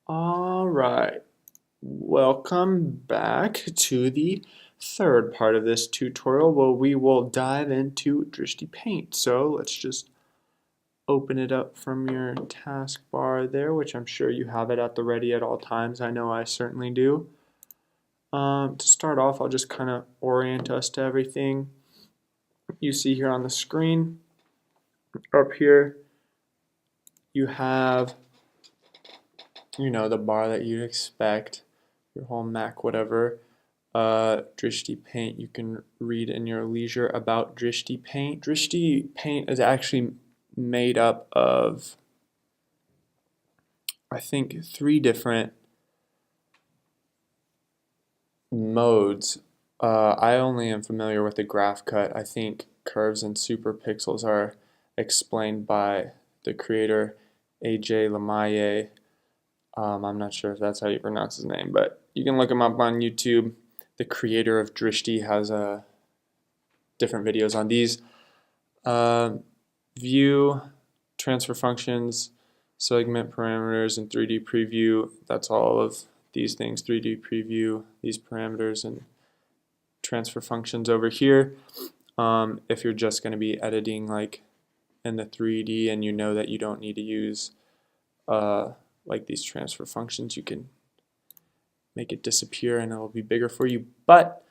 All right, welcome back to the third part of this tutorial where we will dive into Drishti Paint. So let's just open it up from your taskbar there, which I'm sure you have it at the ready at all times. I know I certainly do. To start off, I'll just kind of orient us to everything you see here on the screen. Up here, you have the bar that you'd expect, your whole Mac, whatever. Drishti Paint, you can read in your leisure about Drishti Paint. Drishti Paint is actually made up of, I think, 3 different modes. I only am familiar with the graph cut. I think curves and superpixels are explained by the creator, AJ Lamaye. I'm not sure if that's how you pronounce his name, but you can look him up on YouTube. The creator of Drishti has different videos on these. View, transfer functions, segment parameters, and 3D preview. That's all of these things, 3D preview, these parameters, and transfer functions over here. If you're just going to be editing like in the 3D and you know that you don't need to use like these transfer functions, you can make it disappear and it'll be bigger for you. But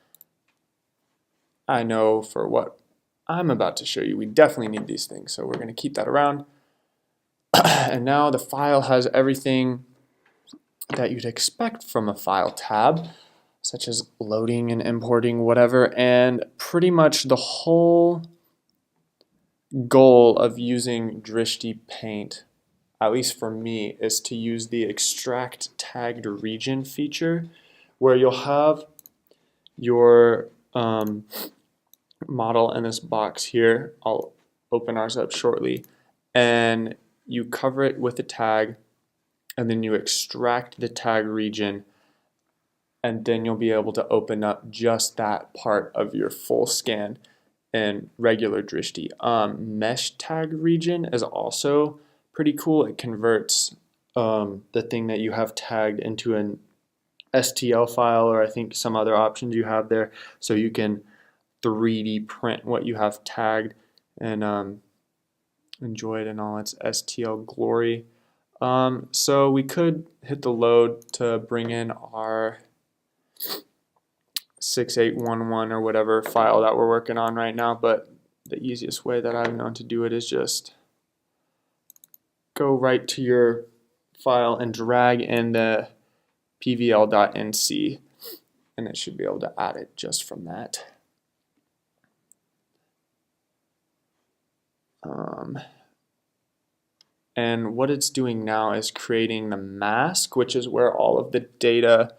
I know for what I'm about to show you, we definitely need these things, so we're going to keep that around. And now the file has everything that you'd expect from a file tab, such as loading and importing whatever, and pretty much the whole goal of using Drishti Paint, at least for me, is to use the extract tagged region feature, where you'll have your model in this box here. I'll open ours up shortly, and you cover it with a tag, and then you extract the tag region, and then you'll be able to open up just that part of your full scan in regular Drishti. Mesh tag region is also pretty cool. It converts the thing that you have tagged into an STL file, or I think some other options you have there, so you can 3D print what you have tagged and enjoy it in all its STL glory. So we could hit the load to bring in our 6811 or whatever file that we're working on right now, but the easiest way that I've known to do it is just go right to your file and drag in the pvl.nc, and it should be able to add it just from that. And what it's doing now is creating the mask, which is where all of the data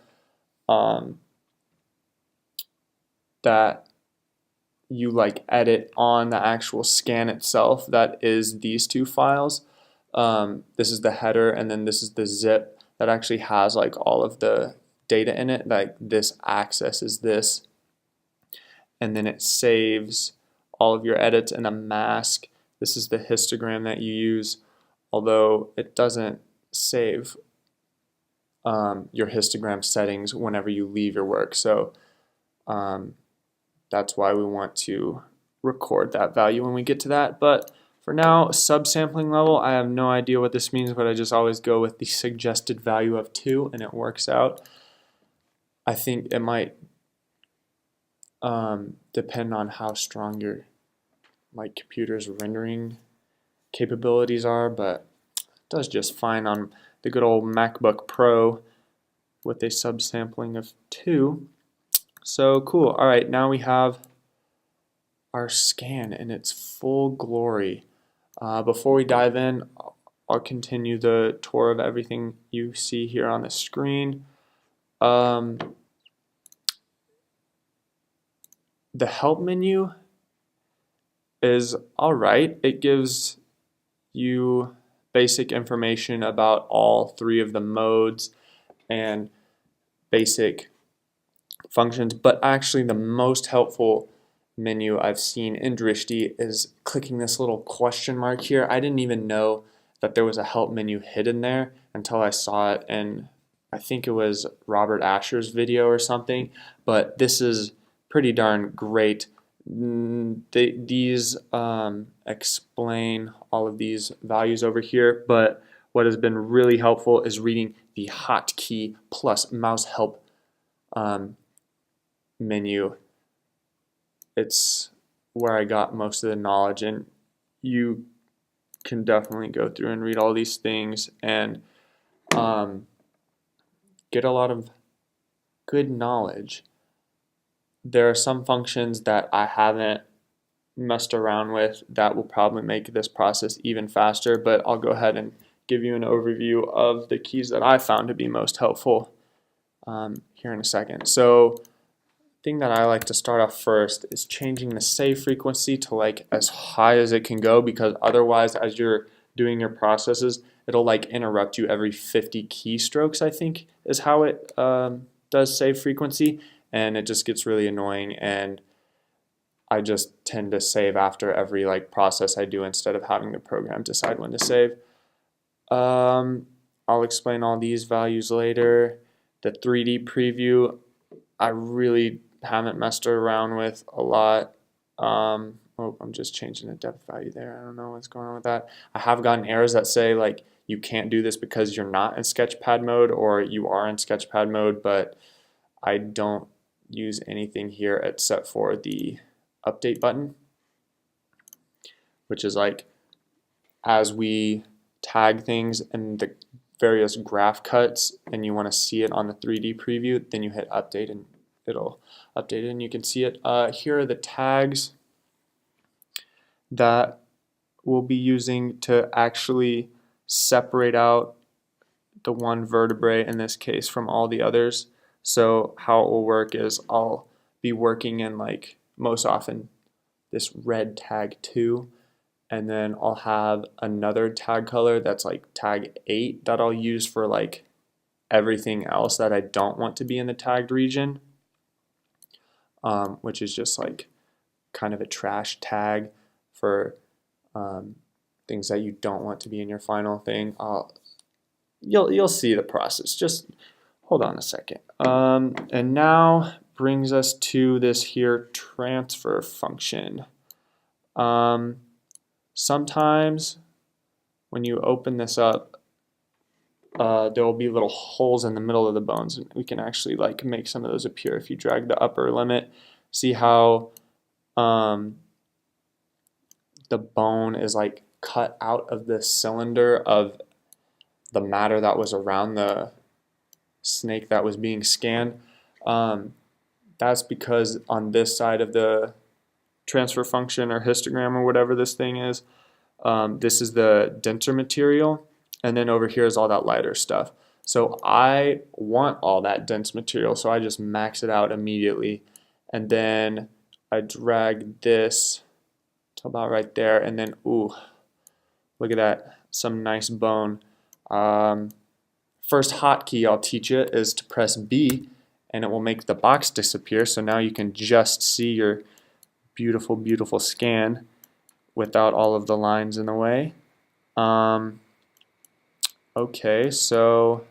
that you like edit on the actual scan itself, that is these 2 files. This is the header, and then this is the zip that actually has like all of the data in it. Like this accesses this, and then it saves all of your edits in a mask. This is the histogram that you use, although it doesn't save your histogram settings whenever you leave your work. So that's why we want to record that value when we get to that. But for now, subsampling level, I have no idea what this means, but I just always go with the suggested value of 2 and it works out. I think it might depend on how strong your computer's rendering capabilities are, but it does just fine on the good old MacBook Pro with a subsampling of 2. So cool. All right, now we have our scan in its full glory. Before we dive in, I'll continue the tour of everything you see here on the screen. The help menu is alright. It gives you basic information about all 3 of the modes and basic functions, but actually the most helpful menu I've seen in Drishti is clicking this little question mark here. I didn't even know that there was a help menu hidden there until I saw it in, I think it was Robert Asher's video or something, but this is pretty darn great. These explain all of these values over here, but what has been really helpful is reading the hotkey plus mouse help menu. It's where I got most of the knowledge, and you can definitely go through and read all these things and get a lot of good knowledge. There are some functions that I haven't messed around with that will probably make this process even faster, but I'll go ahead and give you an overview of the keys that I found to be most helpful here in a second. So thing that I like to start off first is changing the save frequency to like as high as it can go, because otherwise as you're doing your processes it'll like interrupt you every 50 keystrokes, I think is how it does save frequency, and it just gets really annoying, and I just tend to save after every like process I do instead of having the program decide when to save. I'll explain all these values later. The 3D preview I really haven't messed around with a lot. Oh, I'm just changing the depth value there. I don't know what's going on with that. I have gotten errors that say like you can't do this because you're not in sketchpad mode, or you are in sketchpad mode, but I don't use anything here except for the update button, which is like as we tag things in the various graph cuts and you want to see it on the 3D preview, then you hit update and it'll update it and you can see it. Here are the tags that we'll be using to actually separate out the one vertebrae in this case from all the others. So how it will work is I'll be working in like most often this red tag 2, and then I'll have another tag color that's like tag 8 that I'll use for like everything else that I don't want to be in the tagged region, which is just like kind of a trash tag for things that you don't want to be in your final thing. You'll see the process. Just hold on a second. And now brings us to this here transfer function. Sometimes when you open this up, there will be little holes in the middle of the bones, and we can actually like make some of those appear if you drag the upper limit. See how the bone is like cut out of the cylinder of the matter that was around the snake that was being scanned. That's because on this side of the transfer function or histogram or whatever this thing is, this is the denser material, and then over here is all that lighter stuff. So I want all that dense material, so I just max it out immediately, and then I drag this to about right there, and then ooh, look at that, some nice bone. First hotkey I'll teach you is to press B, and it will make the box disappear, so now you can just see your beautiful, beautiful scan without all of the lines in the way. Okay, so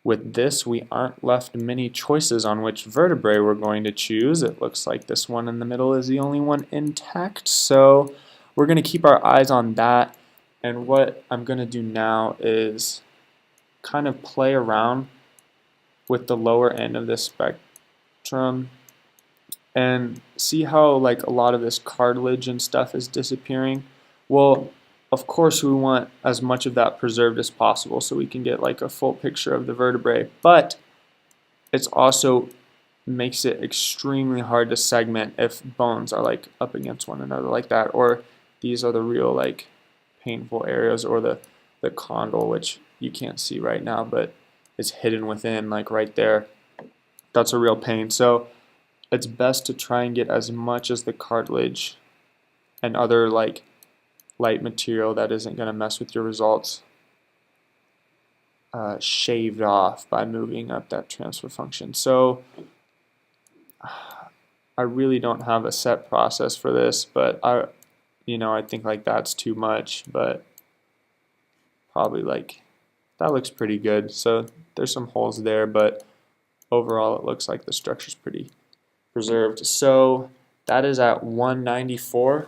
with this we aren't left many choices on which vertebrae we're going to choose. It looks like this one in the middle is the only one intact, so we're going to keep our eyes on that. And what I'm going to do now is kind of play around with the lower end of this spectrum and see how like a lot of this cartilage and stuff is disappearing. Well, of course we want as much of that preserved as possible so we can get like a full picture of the vertebrae, but it's also makes it extremely hard to segment if bones are like up against one another like that, or these are the real like painful areas, or the condyle, which you can't see right now but is hidden within like right there. That's a real pain. So it's best to try and get as much as the cartilage and other like light material that isn't going to mess with your results shaved off by moving up that transfer function. So I really don't have a set process for this, but I think like that's too much, but probably like, that looks pretty good. So there's some holes there, but overall it looks like the structure's pretty preserved. So that is at 194.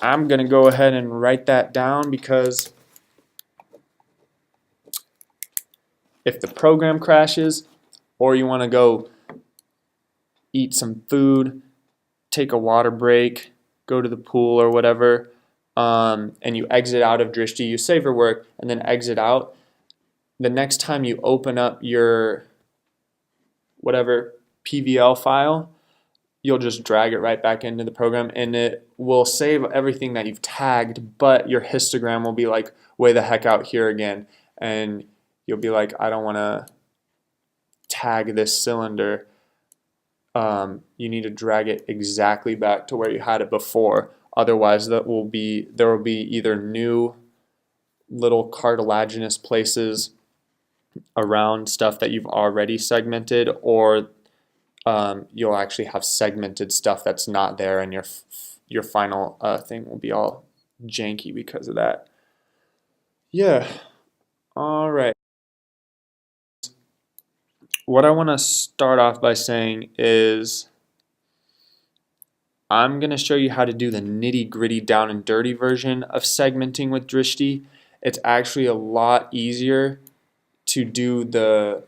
I'm gonna go ahead and write that down because if the program crashes or you want to go eat some food, take a water break, go to the pool or whatever, and you exit out of Drishti, you save your work and then exit out, the next time you open up your whatever PVL file, you'll just drag it right back into the program and it will save everything that you've tagged, but your histogram will be like way the heck out here again. And you'll be like, I don't want to tag this cylinder. You need to drag it exactly back to where you had it before. Otherwise, there will be either new little cartilaginous places around stuff that you've already segmented, or you'll actually have segmented stuff that's not there, and your final thing will be all janky because of that. Yeah. All right. What I want to start off by saying is I'm going to show you how to do the nitty-gritty down and dirty version of segmenting with Drishti. It's actually a lot easier to do the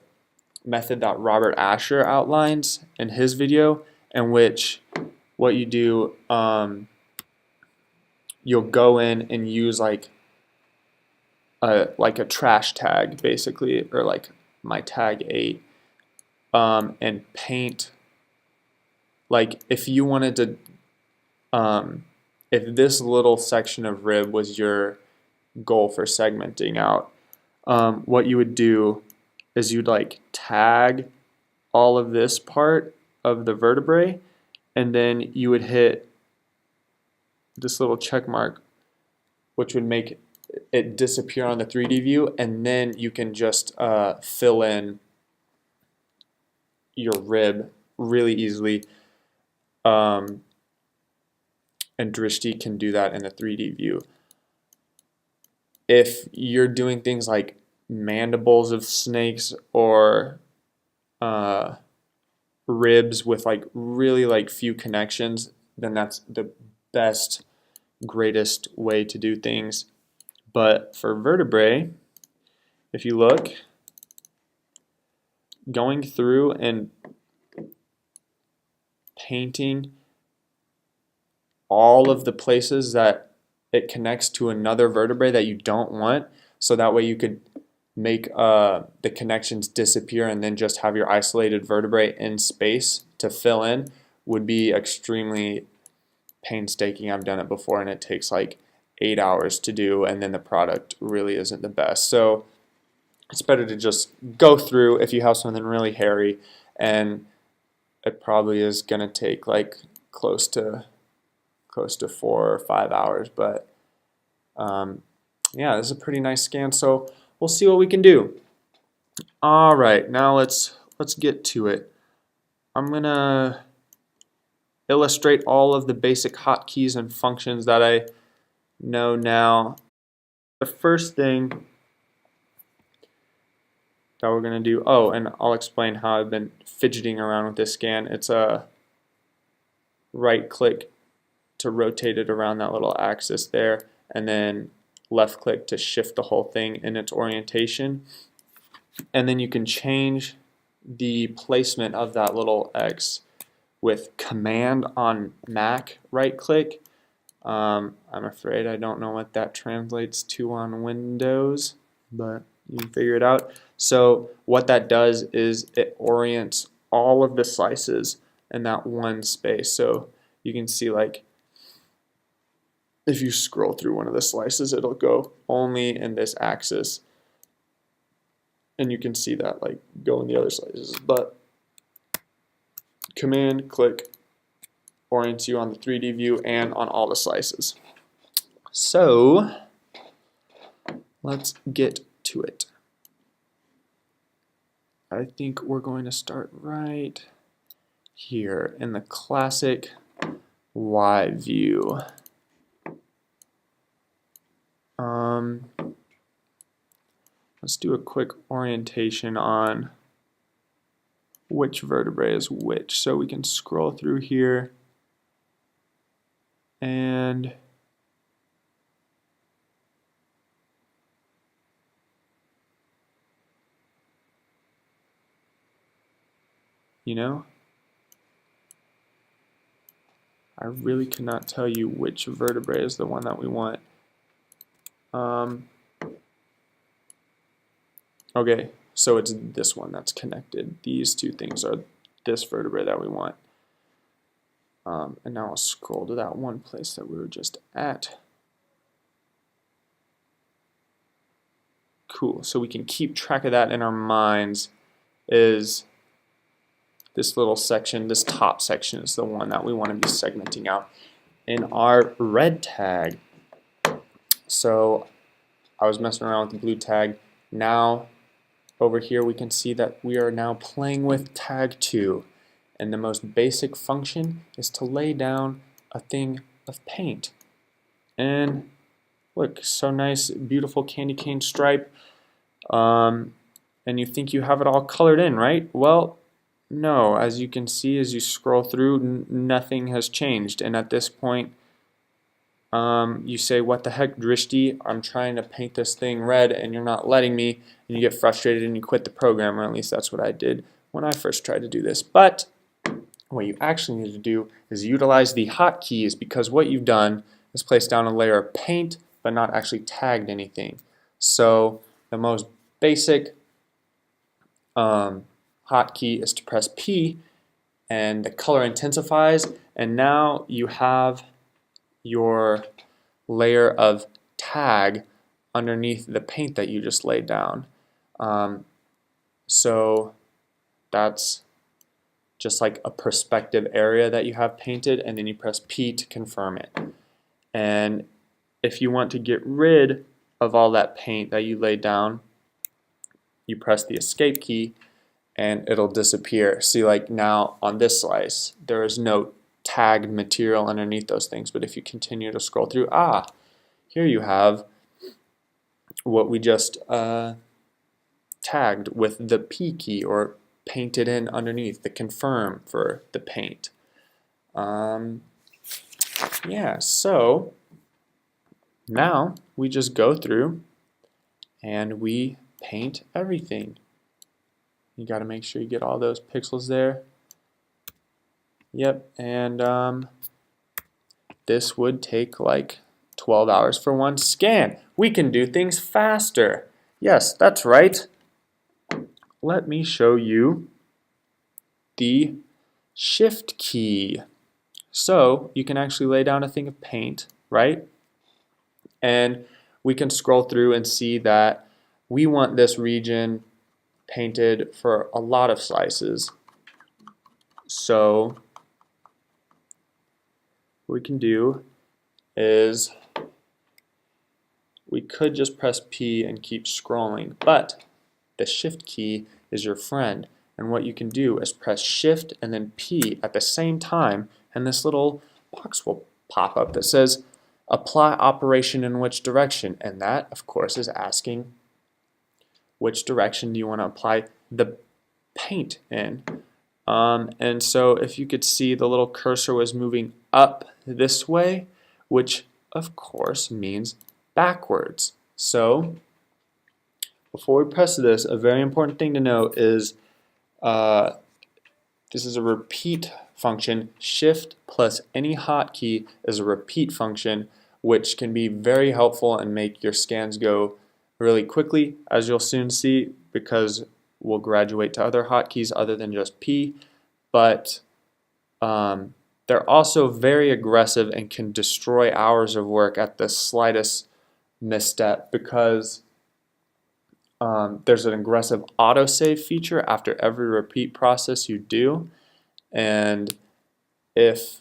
method that Robert Asher outlines in his video, in which what you do, you'll go in and use like a trash tag basically, or like my tag 8, and paint. Like if you wanted to, if this little section of rib was your goal for segmenting out, what you would do is you'd like tag all of this part of the vertebrae, and then you would hit this little check mark, which would make it disappear on the 3D view, and then you can just fill in your rib really easily. And Drishti can do that in the 3D view. If you're doing things like mandibles of snakes or ribs with like really like few connections, then that's the best, greatest way to do things. But for vertebrae, if you look, going through and painting all of the places that it connects to another vertebrae that you don't want, so that way you could make the connections disappear and then just have your isolated vertebrae in space to fill in, would be extremely painstaking. I've done it before and it takes like 8 hours to do, and then the product really isn't the best. So it's better to just go through if you have something really hairy, and it probably is going to take like close to 4 or 5 hours, but yeah, this is a pretty nice scan, so we'll see what we can do. All right, now let's get to it. I'm gonna illustrate all of the basic hotkeys and functions that I know now. The first thing that we're gonna do, oh, and I'll explain how I've been fidgeting around with this scan. It's a right click to rotate it around that little axis there, and then left click to shift the whole thing in its orientation. And then you can change the placement of that little X with Command on Mac right click. I'm afraid I don't know what that translates to on Windows, but you can figure it out. So what that does is it orients all of the slices in that one space. So you can see, like, if you scroll through one of the slices, it'll go only in this axis. And you can see that like go in the other slices. But Command click orients you on the 3D view and on all the slices. So let's get to it. I think we're going to start right here in the classic Y view. let's do a quick orientation on which vertebrae is which. So we can scroll through here and I really cannot tell you which vertebrae is the one that we want. Okay, so it's this one that's connected. These two things are this vertebrae that we want. And now I'll scroll to that one place that we were just at. Cool, so we can keep track of that in our minds. Is this little section, this top section is the one that we want to be segmenting out in our red tag. So I was messing around with the blue tag. Now over here we can see that we are now playing with tag 2, and the most basic function is to lay down a thing of paint. And look, so nice, beautiful candy cane stripe. And you think you have it all colored in, right? Well, no, as you can see as you scroll through, nothing has changed. And at this point, you say, what the heck, Drishti, I'm trying to paint this thing red and you're not letting me, and you get frustrated and you quit the program, or at least that's what I did when I first tried to do this. But what you actually need to do is utilize the hotkeys, because what you've done is placed down a layer of paint but not actually tagged anything. So the most basic hotkey is to press P, and the color intensifies, and now you have your layer of tag underneath the paint that you just laid down. So that's just like a perspective area that you have painted, and then you press P to confirm it. And if you want to get rid of all that paint that you laid down, you press the escape key and it'll disappear. See, like now on this slice, there is no tagged material underneath those things, but if you continue to scroll through, here you have what we just tagged with the P key, or painted in underneath, the confirm for the paint. Yeah, so now we just go through and we paint everything. You got to make sure you get all those pixels there. Yep, and this would take like 12 hours for one scan. We can do things faster. Yes, that's right. Let me show you the shift key. So you can actually lay down a thing of paint, right? And we can scroll through and see that we want this region painted for a lot of slices. So what we can do is we could just press P and keep scrolling, but the shift key is your friend, and what you can do is press shift and then P at the same time, and this little box will pop up that says apply operation in which direction, and that of course is asking which direction do you want to apply the paint in. And so if you could see, the little cursor was moving up this way, which of course means backwards. So before we press this, a very important thing to note is this is a repeat function. Shift plus any hotkey is a repeat function, which can be very helpful and make your scans go really quickly, as you'll soon see, because we'll graduate to other hotkeys other than just P. But they're also very aggressive and can destroy hours of work at the slightest misstep, because there's an aggressive autosave feature after every repeat process you do, and if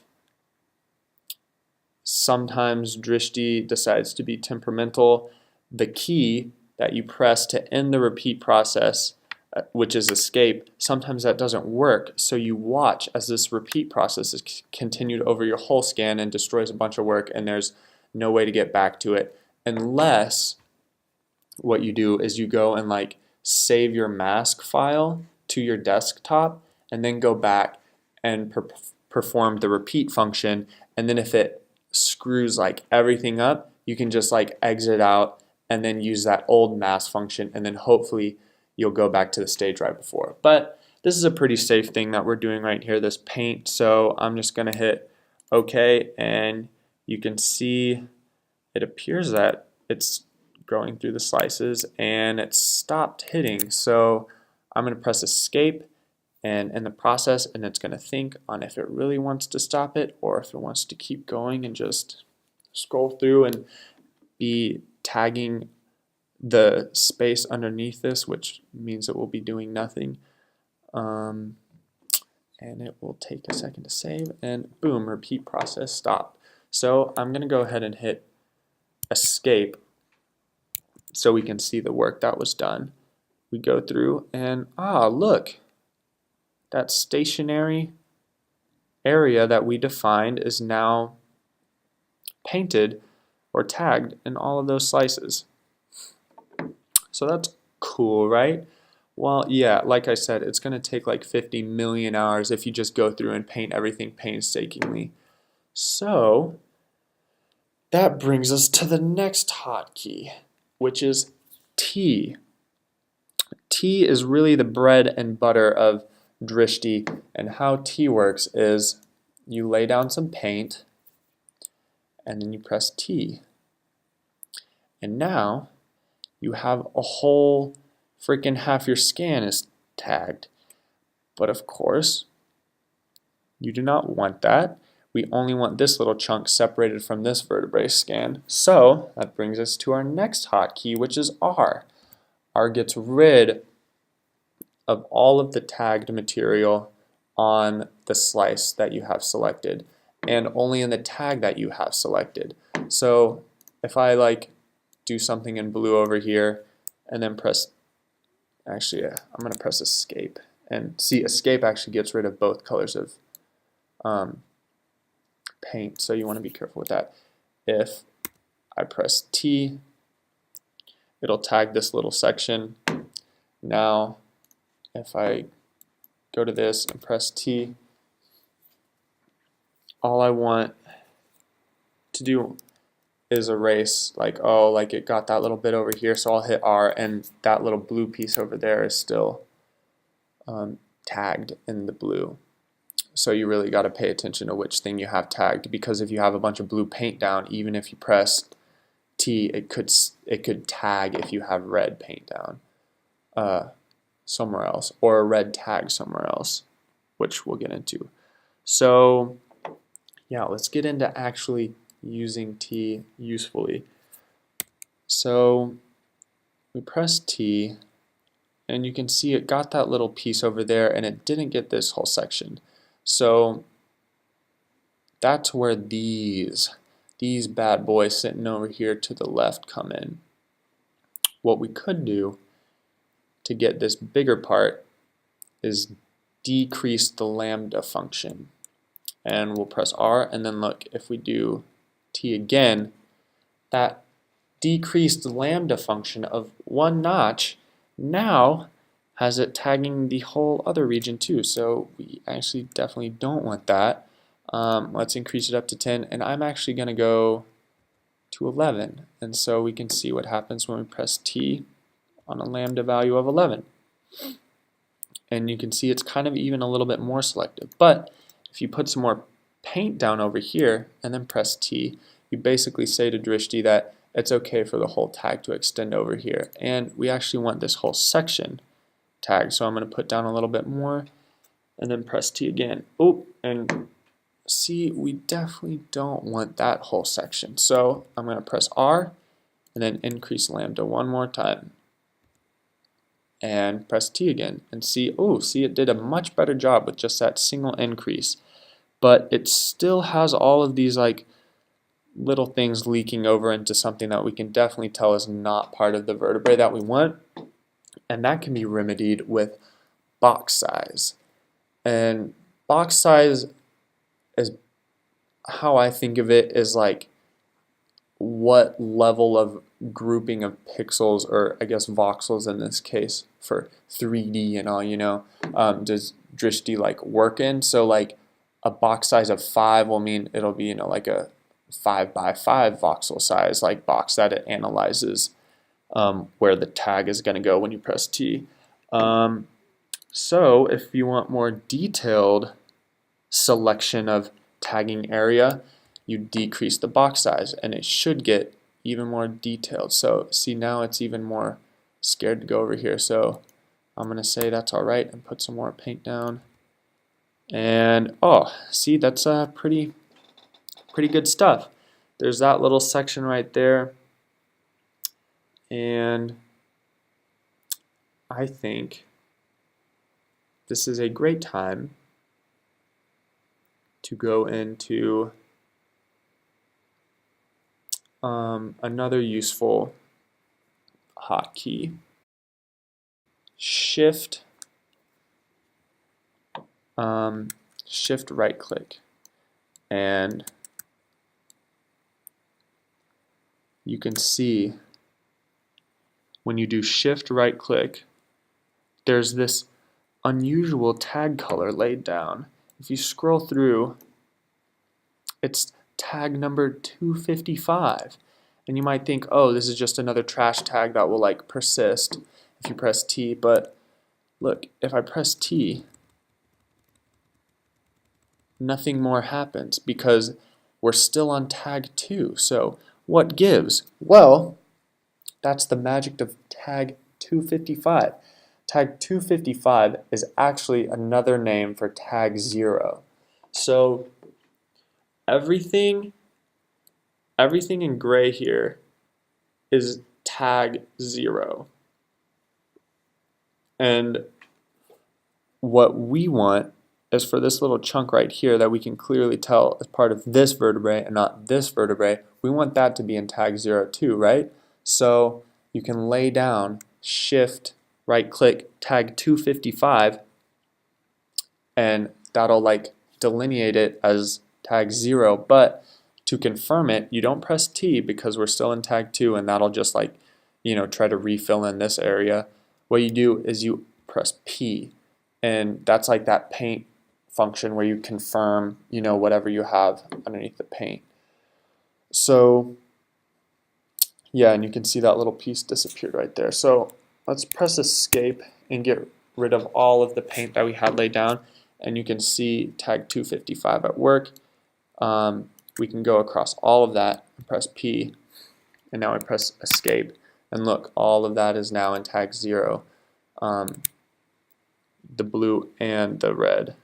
sometimes Drishti decides to be temperamental, the key that you press to end the repeat process, which is escape, sometimes that doesn't work, so you watch as this repeat process is continued over your whole scan and destroys a bunch of work, and there's no way to get back to it unless what you do is you go and like save your mask file to your desktop and then go back and perform the repeat function. And then if it screws like everything up, you can just like exit out and then use that old mask function, and then hopefully you'll go back to the stage right before. But this is a pretty safe thing that we're doing right here, this paint. So I'm just gonna hit OK, and you can see it appears that it's going through the slices and it stopped hitting. So I'm going to press escape and end the process, and it's going to think on if it really wants to stop it or if it wants to keep going and just scroll through and be tagging the space underneath this, which means it will be doing nothing. And it will take a second to save, and boom, repeat process stopped. So I'm going to go ahead and hit escape so we can see the work that was done. We go through and look, that stationary area that we defined is now painted or tagged in all of those slices. So that's cool, right? Well, yeah, like I said, it's going to take like 50 million hours if you just go through and paint everything painstakingly. So that brings us to the next hotkey, which is T. T is really the bread and butter of Drishti, and how T works is you lay down some paint and then you press T. And now you have a whole freaking half your scan is tagged. But of course, you do not want that. We only want this little chunk separated from this vertebrae scan. So that brings us to our next hotkey, which is R. R gets rid of all of the tagged material on the slice that you have selected, and only in the tag that you have selected. So if I like do something in blue over here and then press, actually I'm going to press escape, and see, escape actually gets rid of both colors of paint, so you want to be careful with that. If I press T, it'll tag this little section. Now if I go to this and press T, all I want to do is erase, like, oh, like it got that little bit over here, so I'll hit R, and that little blue piece over there is still tagged in the blue. So you really got to pay attention to which thing you have tagged, because if you have a bunch of blue paint down, even if you press T, it could tag if you have red paint down somewhere else, or a red tag somewhere else, which we'll get into. So yeah, let's get into actually using T usefully. So we press T, and you can see it got that little piece over there, and it didn't get this whole section. So that's where these bad boys sitting over here to the left come in. What we could do to get this bigger part is decrease the lambda function. And we'll press R, and then look, if we do T again, that decreased lambda function of 1 notch now has it tagging the whole other region too. So we actually definitely don't want that. Let's increase it up to 10, and I'm actually going to go to 11. And so we can see what happens when we press T on a lambda value of 11. And you can see it's kind of even a little bit more selective. But if you put some more paint down over here and then press T, you basically say to Drishti that it's okay for the whole tag to extend over here. And we actually want this whole section tagged. So I'm going to put down a little bit more and then press T again. Oh, and see, we definitely don't want that whole section. So I'm going to press R and then increase lambda one more time. And press T again, and see, oh, see, it did a much better job with just that single increase. But it still has all of these like little things leaking over into something that we can definitely tell is not part of the vertebrae that we want. And that can be remedied with box size. And box size is, how I think of it, is like what level of grouping of pixels, or I guess voxels in this case for 3D and all, does Drishti like work in. So like a box size of 5 will mean it'll be, like a 5 by 5 voxel size like box that it analyzes where the tag is going to go when you press T. So if you want more detailed selection of tagging area, you decrease the box size and it should get even more detailed. So see, now it's even more scared to go over here. So I'm going to say that's alright and put some more paint down. And oh, see, that's pretty good stuff. There's that little section right there. And I think this is a great time to go into another useful hotkey. Shift right click, and you can see when you do shift right click, there's this unusual tag color laid down. If you scroll through, it's tag number 255, and you might think, oh, this is just another trash tag that will like persist if you press T. But look, if I press T, nothing more happens because we're still on tag 2. So what gives? Well, that's the magic of tag 255. Tag 255 is actually another name for tag 0. So everything in gray here is tag 0. And what we want is for this little chunk right here that we can clearly tell is part of this vertebrae and not this vertebrae, we want that to be in tag 0 too, right? So you can lay down shift right click tag 255 and that'll like delineate it as tag 0, but to confirm it you don't press T because we're still in tag 2, and that'll just like try to refill in this area. What you do is you press P, and that's like that paint function where you confirm whatever you have underneath the paint. So yeah, and you can see that little piece disappeared right there. So let's press escape and get rid of all of the paint that we had laid down, and you can see tag 255 at work. We can go across all of that and press P, and now I press escape, and look, all of that is now in tag 0, the blue and the red,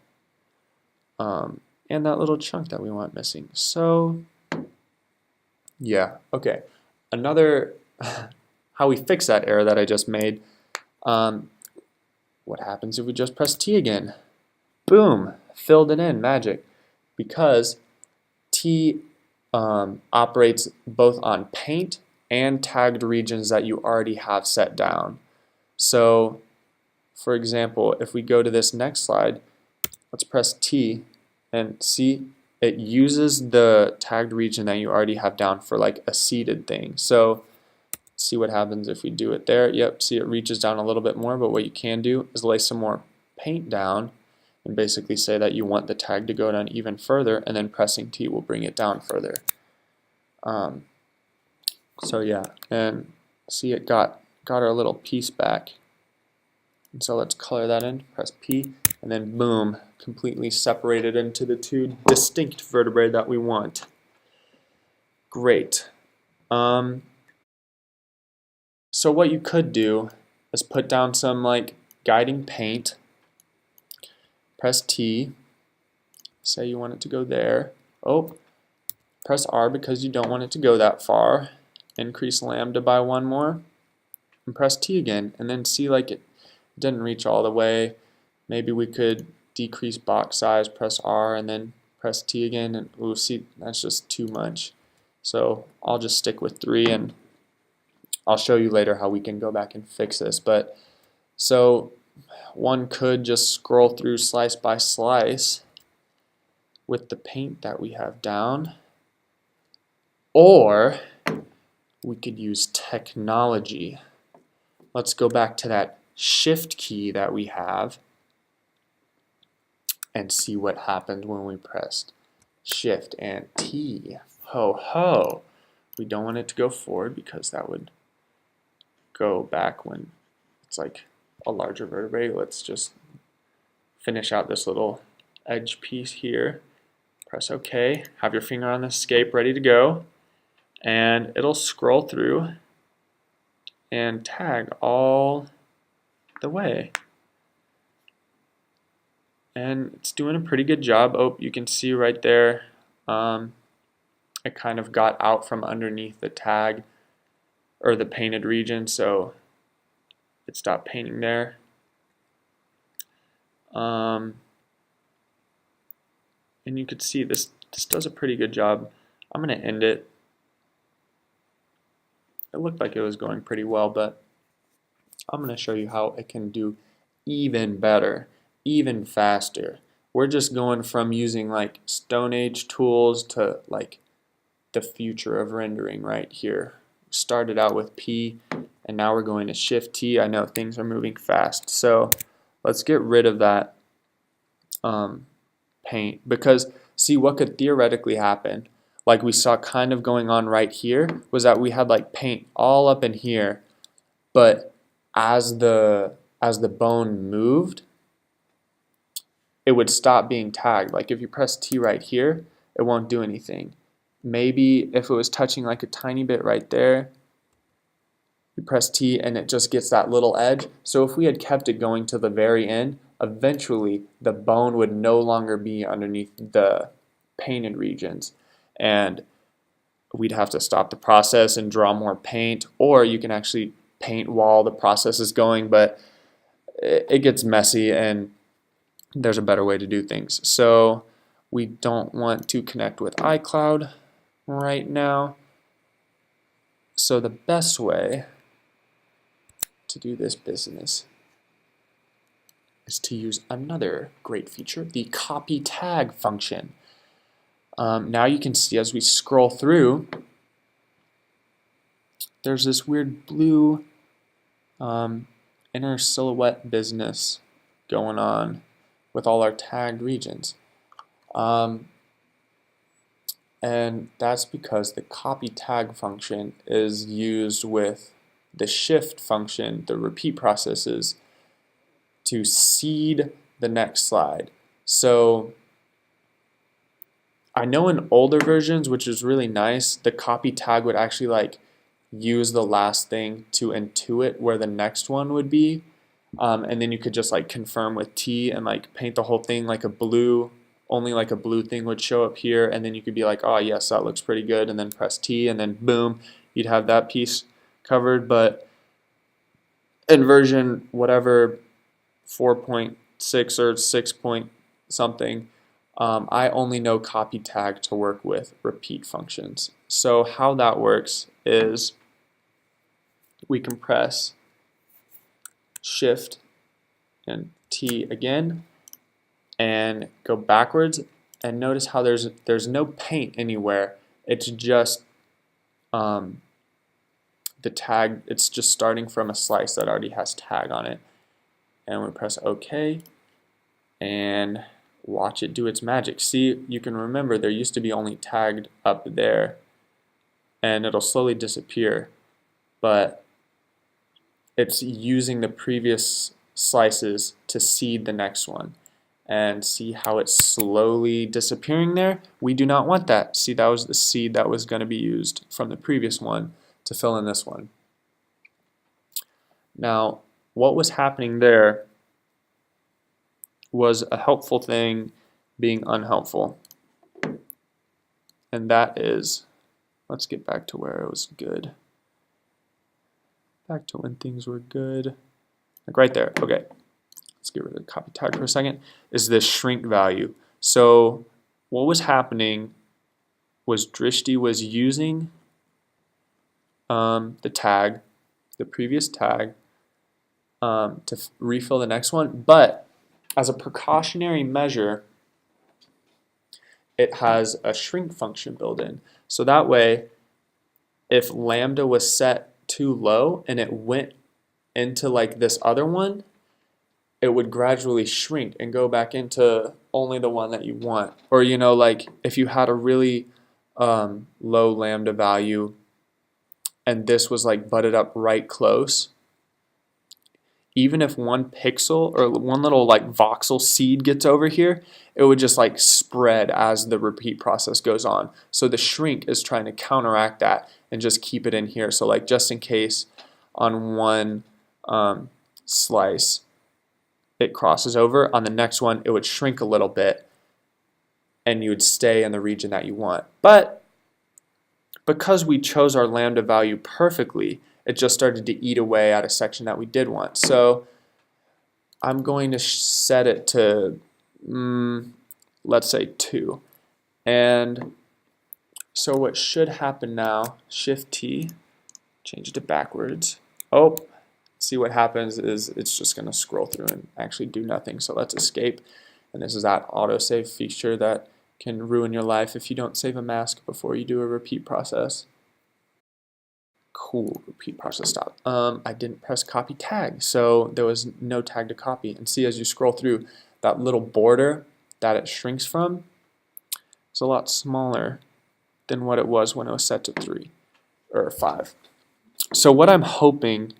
and that little chunk that we want missing. So yeah, okay. Another how we fix that error that I just made. What happens if we just press T again? Boom, filled it in, magic. Because T operates both on paint and tagged regions that you already have set down. So for example, if we go to this next slide, let's press T and see it uses the tagged region that you already have down for like a seeded thing. So see what happens if we do it there. Yep, see it reaches down a little bit more, but what you can do is lay some more paint down and basically say that you want the tag to go down even further, and then pressing T will bring it down further. So yeah, and see it got our little piece back. And so let's color that in, press P, and then boom, completely separated into the two distinct vertebrae that we want. Great. So what you could do is put down some like guiding paint, press T, say you want it to go there. Oh, press R because you don't want it to go that far. Increase lambda by 1 more, and press T again, and then see like it didn't reach all the way. Maybe we could decrease box size, press R, and then press T again, and we'll see that's just too much. So I'll just stick with 3, and I'll show you later how we can go back and fix this. But so one could just scroll through slice by slice with the paint that we have down, or we could use technology. Let's go back to that shift key that we have and see what happened when we pressed shift and T. Ho ho! We don't want it to go forward because that would go back when it's like a larger vertebrae. Let's just finish out this little edge piece here. Press OK. Have your finger on the escape ready to go, and it'll scroll through and tag all the way. And it's doing a pretty good job. Oh, you can see right there, it kind of got out from underneath the tag or the painted region, so it stopped painting there. And you could see this does a pretty good job. I'm going to end it. It looked like it was going pretty well, but I'm going to show you how it can do even better, even faster. We're just going from using like Stone Age tools to like the future of rendering right here. Started out with P and now we're going to Shift T. I know things are moving fast, so let's get rid of that paint, because see what could theoretically happen, like we saw kind of going on right here, was that we had like paint all up in here, but as the bone moved, it would stop being tagged. Like if you press T right here, it won't do anything. Maybe if it was touching like a tiny bit right there, you press T and it just gets that little edge. So if we had kept it going to the very end, eventually the bone would no longer be underneath the painted regions, and we'd have to stop the process and draw more paint, or you can actually paint while the process is going, but it gets messy and there's a better way to do things. So we don't want to connect with iCloud right now. So the best way to do this business is to use another great feature, the copy tag function. Now you can see as we scroll through, there's this weird blue inner silhouette business going on with all our tagged regions. And that's because the copy tag function is used with the shift function, the repeat processes, to seed the next slide. So I know in older versions, which is really nice, the copy tag would actually like use the last thing to intuit where the next one would be, and then you could just like confirm with T and like paint the whole thing like a blue, only like a blue thing would show up here, and then you could be like, oh yes, that looks pretty good, and then press T and then boom, you'd have that piece covered. But in version whatever 4.6 or 6 point something, I only know copy tag to work with repeat functions. So how that works is we can press Shift and T again and go backwards, and notice how there's no paint anywhere. It's just the tag, it's just starting from a slice that already has tag on it. And we press OK and watch it do its magic. See, you can remember there used to be only tagged up there, and it'll slowly disappear, but it's using the previous slices to seed the next one. And see how it's slowly disappearing there? We do not want that. See, that was the seed that was going to be used from the previous one to fill in this one. Now, what was happening there was a helpful thing being unhelpful. And that is, let's get back to where it was good. Back to when things were good. Like right there. Okay. Let's get rid of the copy tag for a second. Is this shrink value. So what was happening was Drishti was using the tag, the previous tag, to refill the next one, but as a precautionary measure, it has a shrink function built in. So that way, if lambda was set too low and it went into like this other one, it would gradually shrink and go back into only the one that you want. Or, you know, like if you had a really low lambda value and this was like butted up right close, even if one pixel or one little like voxel seed gets over here, it would just like spread as the repeat process goes on. So the shrink is trying to counteract that and just keep it in here. So like just in case on one slice it crosses over, on the next one it would shrink a little bit and you would stay in the region that you want. But because we chose our lambda value perfectly, it just started to eat away at a section that we did want. So I'm going to set it to, let's say 2. And so what should happen now, Shift T, change it to backwards. Oh, see what happens is it's just going to scroll through and actually do nothing. So let's escape. And this is that autosave feature that can ruin your life if you don't save a mask before you do a repeat process. Cool, repeat process stop. I didn't press copy tag, so there was no tag to copy. And see, as you scroll through, that little border that it shrinks from is a lot smaller than what it was when it was set to 3 or 5. So what I'm hoping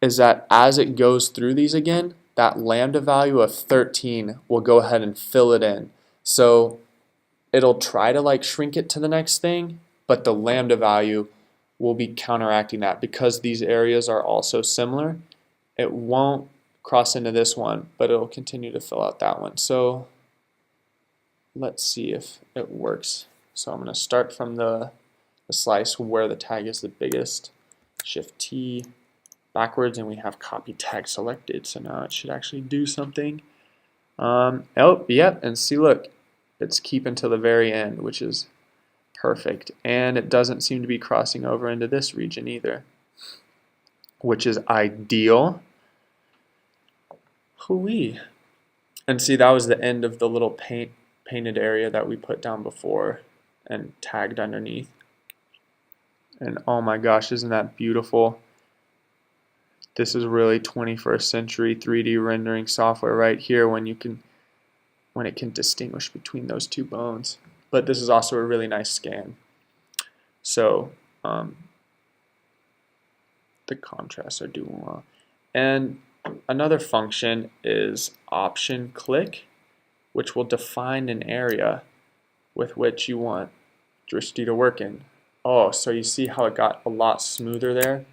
is that as it goes through these again, that lambda value of 13 will go ahead and fill it in. So it'll try to like shrink it to the next thing, but the lambda value will be counteracting that because these areas are also similar. It won't cross into this one, but it'll continue to fill out that one. So let's see if it works. So I'm going to start from the slice where the tag is the biggest. Shift T backwards, and we have copy tag selected. So now it should actually do something. Oh, yep, and see, look, it's keeping to the very end, which is perfect. And it doesn't seem to be crossing over into this region either, which is ideal. Hooey. And see, that was the end of the little painted area that we put down before and tagged underneath. And oh my gosh, isn't that beautiful? This is really 21st century 3D rendering software right here when it can distinguish between those two bones. But this is also a really nice scan. So the contrasts are doing well. And another function is option click, which will define an area with which you want Drishti to work in. Oh, so you see how it got a lot smoother there?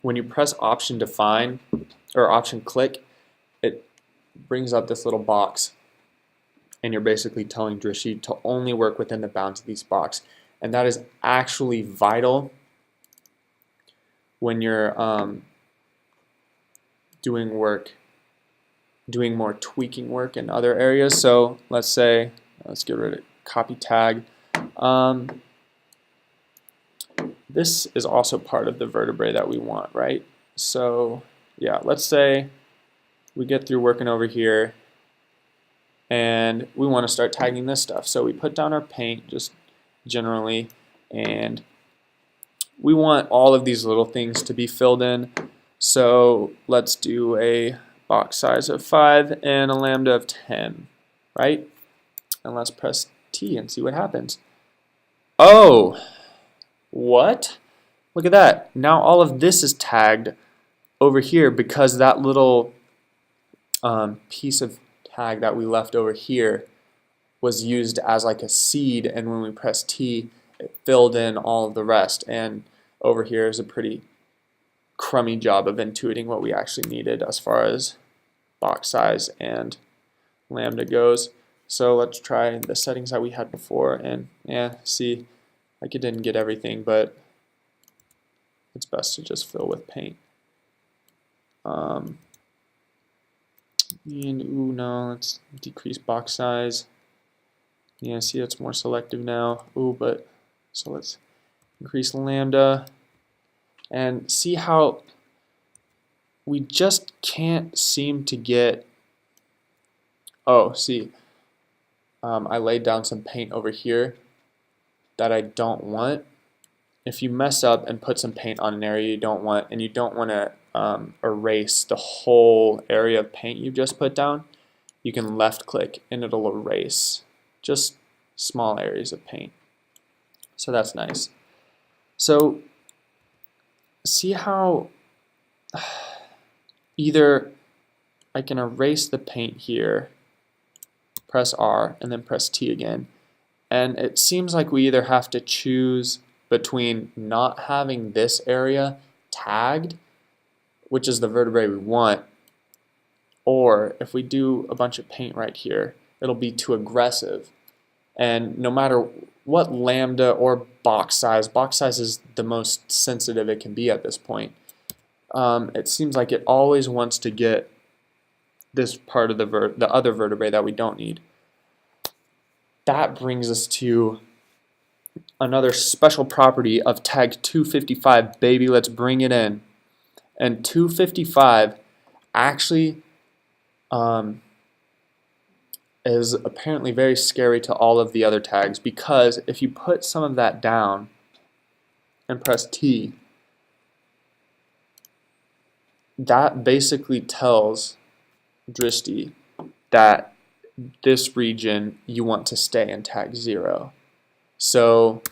When you press option define or option click, it brings up this little box, and you're basically telling Drishti to only work within the bounds of these box. And that is actually vital when you're doing more tweaking work in other areas. So let's say, let's get rid of copy tag. This is also part of the vertebrae that we want, right? So yeah, let's say we get through working over here and we want to start tagging this stuff. So we put down our paint just generally, and we want all of these little things to be filled in. So let's do a box size of 5 and a lambda of 10, right? And let's press T and see what happens. Oh, what? Look at that. Now all of this is tagged over here because that little piece of tag that we left over here was used as like a seed, and when we press T, it filled in all of the rest. And over here is a pretty crummy job of intuiting what we actually needed as far as box size and lambda goes. So let's try the settings that we had before, and yeah, see, like it didn't get everything, but it's best to just fill with paint. And ooh, no, let's decrease box size. Yeah, see, it's more selective now. Ooh, but so let's increase lambda, and see how we just can't seem to get. Oh, see, I laid down some paint over here that I don't want. If you mess up and put some paint on an area you don't want, and you don't want to erase the whole area of paint you just put down, you can left click and it'll erase just small areas of paint. So that's nice. So see how either I can erase the paint here, press R, and then press T again, and it seems like we either have to choose between not having this area tagged, which is the vertebrae we want, or if we do a bunch of paint right here, it'll be too aggressive. And no matter what lambda or box size is the most sensitive it can be at this point. It seems like it always wants to get this part of the other vertebrae that we don't need. That brings us to another special property of tag 255, baby. Let's bring it in. And 255 actually is apparently very scary to all of the other tags, because if you put some of that down and press T, that basically tells Drishti that this region you want to stay in tag 0. So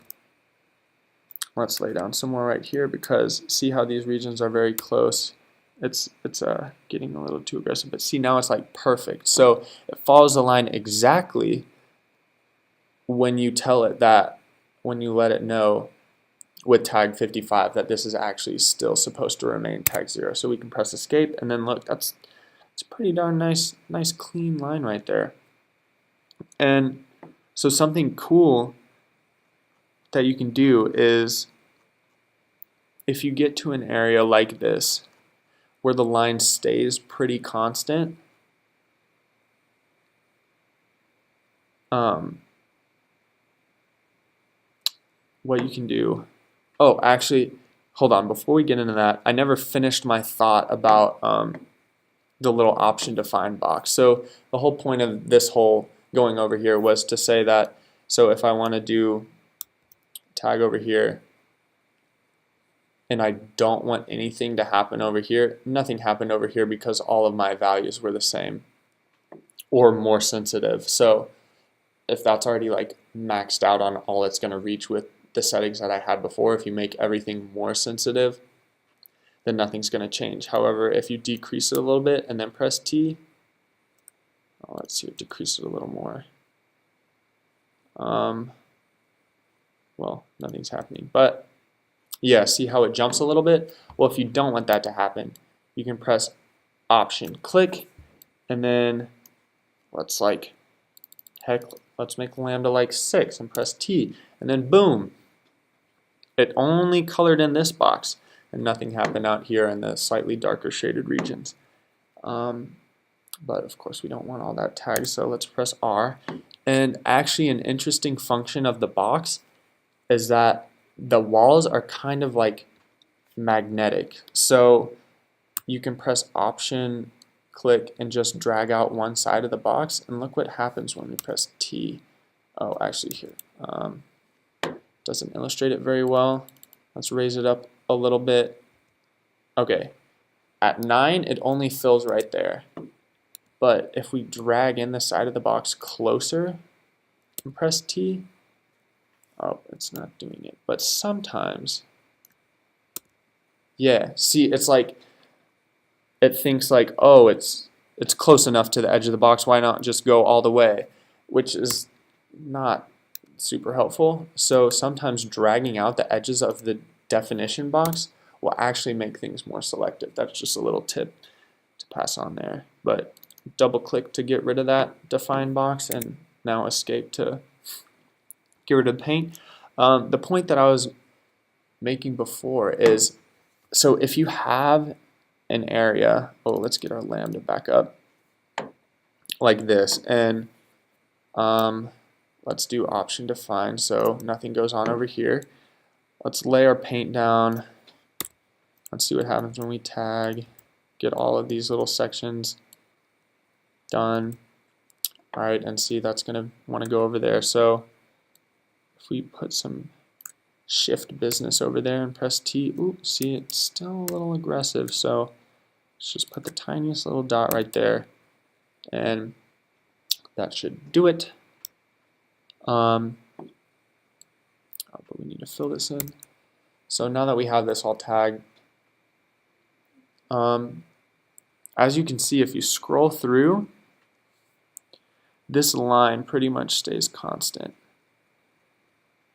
let's lay down some more right here, because see how these regions are very close. It's getting a little too aggressive, but see, now it's like perfect. So it follows the line exactly when you tell it that, when you let it know with tag 55 that this is actually still supposed to remain tag 0. So we can press escape, and then look, it's a pretty darn nice clean line right there. And so something cool that you can do is, if you get to an area like this where the line stays pretty constant, what you can do, oh, actually, hold on, before we get into that, I never finished my thought about the little option define box. So the whole point of this whole going over here was to say that, so if I want to do tag over here, and I don't want anything to happen over here, nothing happened over here because all of my values were the same or more sensitive. So if that's already like maxed out on all it's going to reach with the settings that I had before, if you make everything more sensitive, then nothing's going to change. However, if you decrease it a little bit and then press T, oh, let's see, decrease it a little more. Well, nothing's happening, but yeah, see how it jumps a little bit? Well, if you don't want that to happen, you can press Option, click, and then let's make lambda like 6 and press T, and then boom, it only colored in this box and nothing happened out here in the slightly darker shaded regions. But of course we don't want all that tag, so let's press R. And actually an interesting function of the box is that the walls are kind of like magnetic. So you can press Option, click, and just drag out one side of the box, and look what happens when we press T. Oh, actually here, doesn't illustrate it very well. Let's raise it up a little bit. Okay, at 9 it only fills right there. But if we drag in the side of the box closer and press T, oh, it's not doing it. But sometimes, yeah, see, it's like, it thinks like, oh, it's close enough to the edge of the box, why not just go all the way? Which is not super helpful. So sometimes dragging out the edges of the definition box will actually make things more selective. That's just a little tip to pass on there. But double click to get rid of that define box, and now escape to get rid of the paint. The point that I was making before is, so if you have an area, oh, let's get our lambda back up like this, and let's do Option define so nothing goes on over here. Let's lay our paint down. Let's see what happens when we tag, get all of these little sections done. Alright, and see, that's going to want to go over there. So if we put some shift business over there and press T, ooh, see, it's still a little aggressive. So let's just put the tiniest little dot right there, and that should do it. But we need to fill this in. So now that we have this all tagged, as you can see, if you scroll through, this line pretty much stays constant,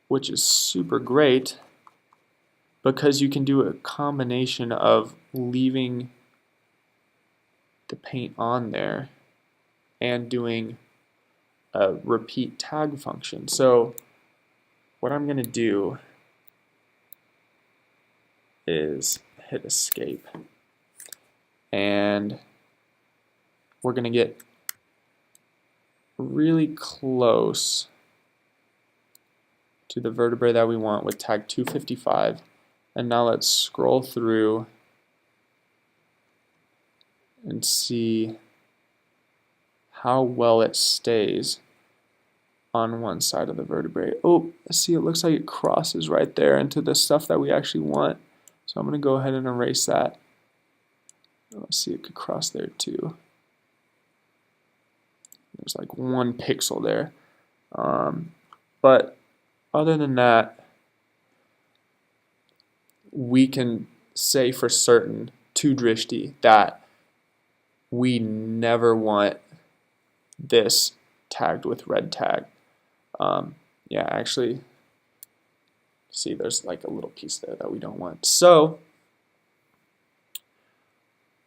which is super great because you can do a combination of leaving the paint on there and doing a repeat tag function. So what I'm going to do is hit escape, and we're going to get really close to the vertebrae that we want with tag 255. And now let's scroll through and see how well it stays on one side of the vertebrae. Oh, see, it looks like it crosses right there into the stuff that we actually want. So I'm going to go ahead and erase that. Let's see, it could cross there too. There's like 1 pixel there. But other than that, we can say for certain to Drishti that we never want this tagged with red tag. Yeah, actually, see, there's like a little piece there that we don't want. So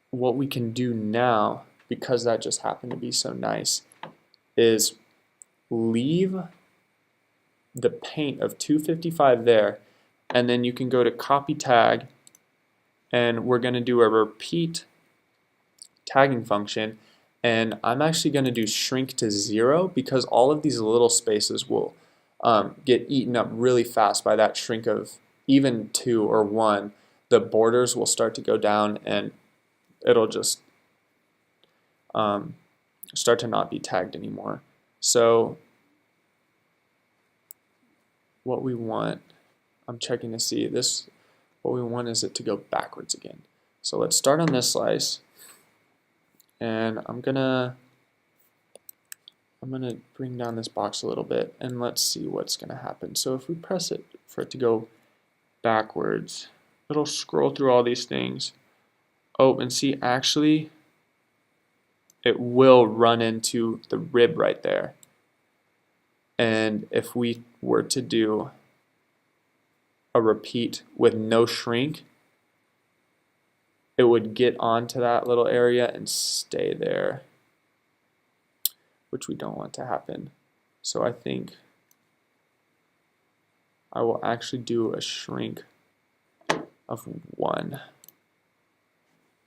what we can do now, because that just happened to be so nice, is leave the paint of 255 there, and then you can go to copy tag, and we're going to do a repeat tagging function, and I'm actually going to do shrink to 0 because all of these little spaces will get eaten up really fast by that shrink of even 2 or 1. The borders will start to go down, and it'll just start to not be tagged anymore. So what we want, I'm checking to see this, what we want is it to go backwards again. So let's start on this slice, and I'm gonna bring down this box a little bit, and let's see what's gonna happen. So if we press it for it to go backwards, it'll scroll through all these things. Oh, and see, actually it will run into the rib right there. And if we were to do a repeat with no shrink, it would get onto that little area and stay there, which we don't want to happen. So I think I will actually do a shrink of 1.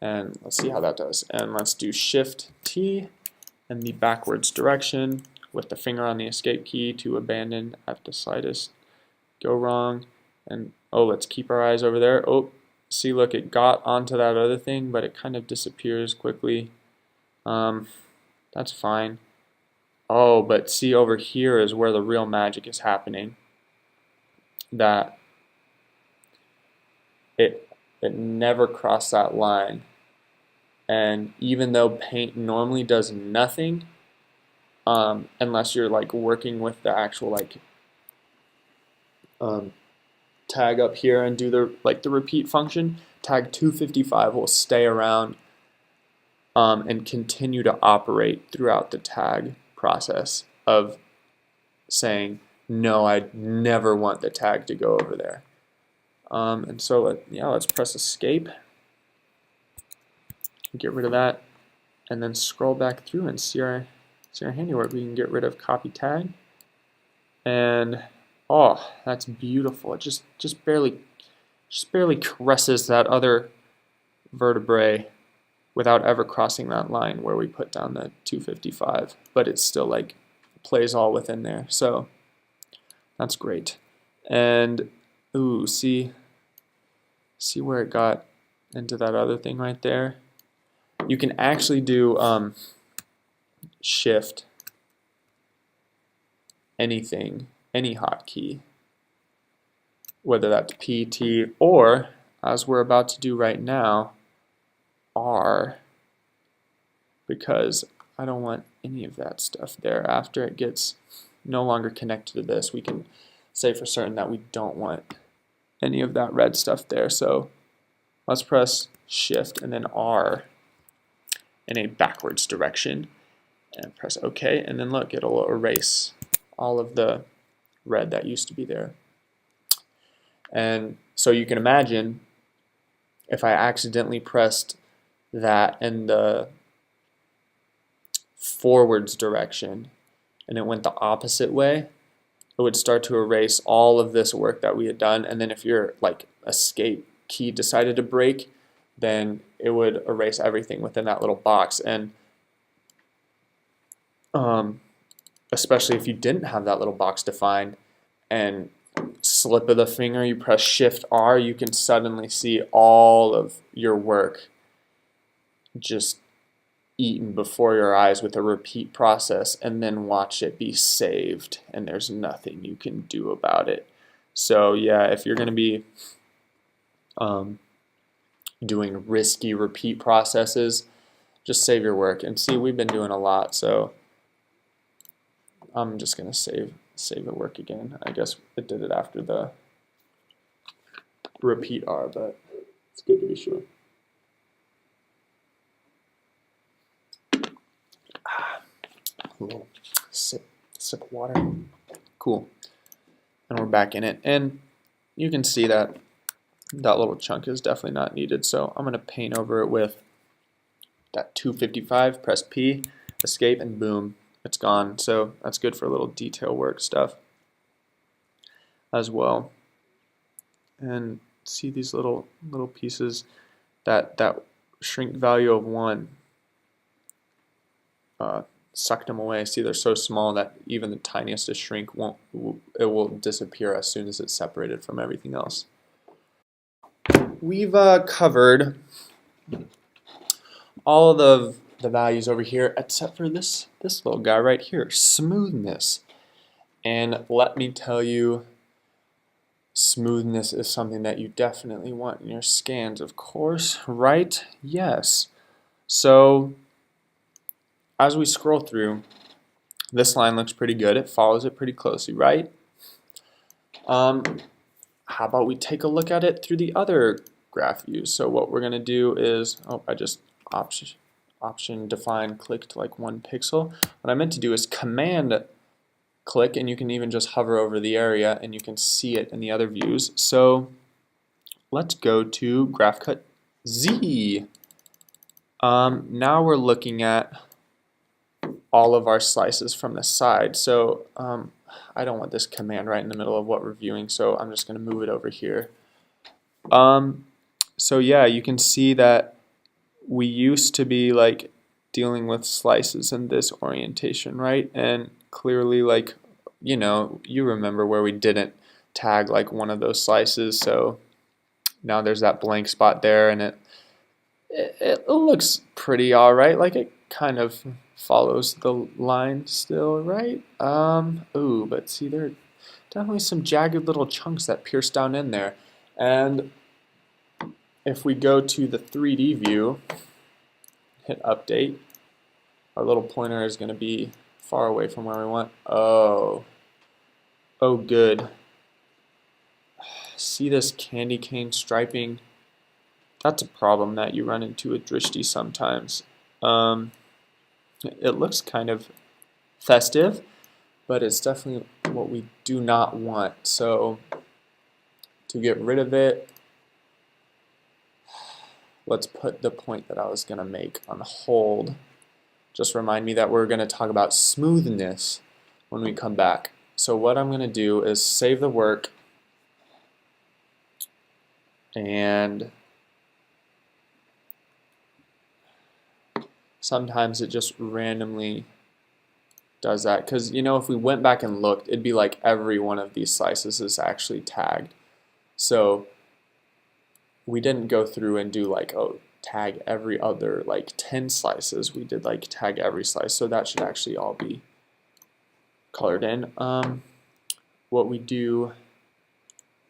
And let's see how that does. And let's do Shift T in the backwards direction with the finger on the escape key to abandon at the slightest go wrong. And oh, let's keep our eyes over there. Oh, see, look, it got onto that other thing, but it kind of disappears quickly. That's fine. Oh, but see, over here is where the real magic is happening. That it never crossed that line. And even though paint normally does nothing, unless you're like working with the actual like tag up here and do the repeat function, tag 255 will stay around and continue to operate throughout the tag process of saying, no, I never want the tag to go over there. And so let's press escape, get rid of that, and then scroll back through and see our handiwork. We can get rid of copy tag, and oh, that's beautiful. It just barely caresses that other vertebrae without ever crossing that line where we put down the 255, but it still like plays all within there. So that's great. And ooh, see where it got into that other thing right there? You can actually do shift anything, any hotkey, whether that's P, T, or, as we're about to do right now, R, because I don't want any of that stuff there. After it gets no longer connected to this, we can say for certain that we don't want any of that red stuff there. So let's press Shift and then R in a backwards direction and press OK, and then look, it'll erase all of the red that used to be there. And so you can imagine if I accidentally pressed that in the forwards direction and it went the opposite way, it would start to erase all of this work that we had done. And then if your like escape key decided to break, then it would erase everything within that little box. And especially if you didn't have that little box defined and slip of the finger, you press Shift R, you can suddenly see all of your work just eaten before your eyes with a repeat process, and then watch it be saved, and there's nothing you can do about it. So yeah, if you're going to be doing risky repeat processes, just save your work. And see, we've been doing a lot, so I'm just going to save the work again. I guess it did it after the repeat R, but it's good to be sure. A little sip of water. Cool. And we're back in it. And you can see that that little chunk is definitely not needed. So I'm going to paint over it with that 255, press P, escape, and boom, it's gone. So that's good for a little detail work stuff as well. And see these little pieces, that shrink value of 1 sucked them away. See, they're so small that even the tiniest of shrink it will disappear as soon as it's separated from everything else. We've covered all of the values over here except for this little guy right here, smoothness. And let me tell you, smoothness is something that you definitely want in your scans, of course, right? Yes. So as we scroll through, this line looks pretty good. It follows it pretty closely, right? How about we take a look at it through the other graph views? So what we're going to do is, I just option define clicked like 1 pixel. What I meant to do is command click, and you can even just hover over the area and you can see it in the other views. So let's go to graph cut Z. Now we're looking at all of our slices from the side. So I don't want this command right in the middle of what we're viewing, so I'm just going to move it over here. So yeah, you can see that we used to be like dealing with slices in this orientation, right? And clearly, like, you know, you remember where we didn't tag like one of those slices, so now there's that blank spot there, and it looks pretty alright. Like, it kind of follows the line still, right? Ooh, but see, there are definitely some jagged little chunks that pierce down in there. And if we go to the 3D view, hit update, our little pointer is going to be far away from where we want. Oh good. See this candy cane striping? That's a problem that you run into with Drishti sometimes. It looks kind of festive, but it's definitely what we do not want. So to get rid of it, let's put the point that I was going to make on hold. Just remind me that we're going to talk about smoothness when we come back. So what I'm going to do is save the work, and sometimes it just randomly does that, because, you know, if we went back and looked, it'd be like every one of these slices is actually tagged. So we didn't go through and do like, oh, tag every other like 10 slices. We did like tag every slice, so that should actually all be colored in. What we do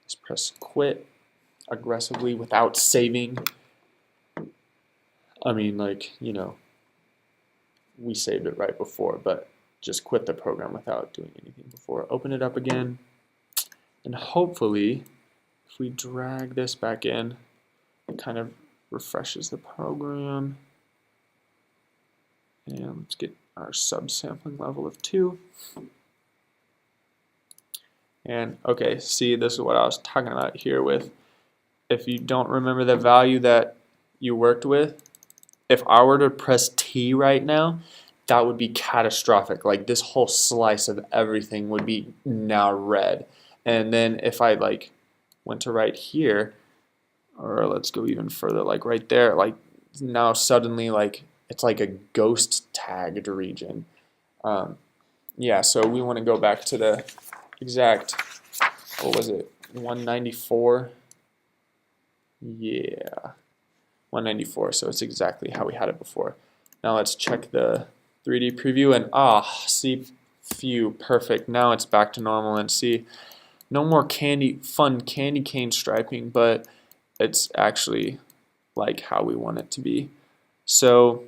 is press quit aggressively without saving. I mean, like, you know, we saved it right before, but just quit the program without doing anything before. Open it up again, and hopefully, if we drag this back in, it kind of refreshes the program. And let's get our subsampling level of 2. And okay, see, this is what I was talking about here with, if you don't remember the value that you worked with, if I were to press T right now, that would be catastrophic. Like this whole slice of everything would be now red. And then if I like went to right here, or let's go even further, like right there, like now suddenly like it's like a ghost tagged region. Yeah, so we want to go back to the exact, what was it, 194? Yeah, 194, so it's exactly how we had it before. Now let's check the 3D preview, and see, phew, perfect. Now it's back to normal, and see, no more fun candy cane striping, but it's actually like how we want it to be. So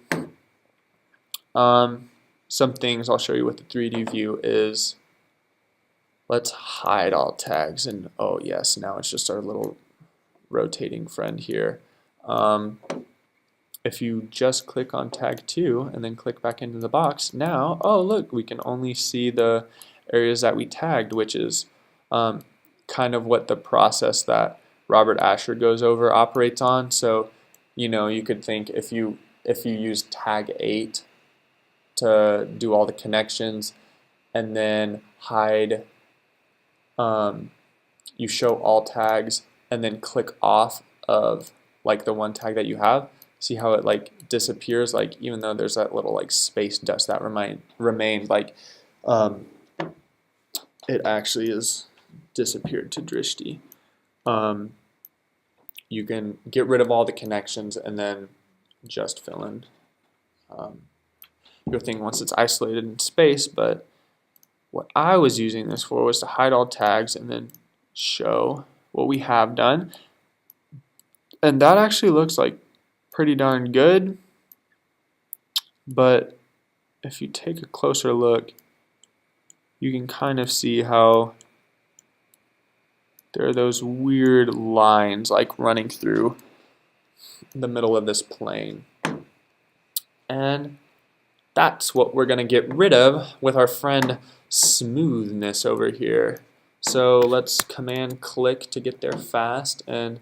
some things I'll show you with the 3D view is, let's hide all tags, and oh yes, now it's just our little rotating friend here. If you just click on tag 2 and then click back into the box, now, oh look, we can only see the areas that we tagged, which is kind of what the process that Robert Asher goes over operates on. So, you know, you could think if you use tag 8 to do all the connections, and then hide, you show all tags, and then click off of like the one tag that you have. See how it like disappears, like even though there's that little like space dust that remained, like it actually is disappeared to Drishti. You can get rid of all the connections and then just fill in your thing once it's isolated in space. But what I was using this for was to hide all tags and then show what we have done. And that actually looks like pretty darn good. But if you take a closer look, you can kind of see how there are those weird lines like running through the middle of this plane. And that's what we're going to get rid of with our friend smoothness over here. So let's command click to get there fast, and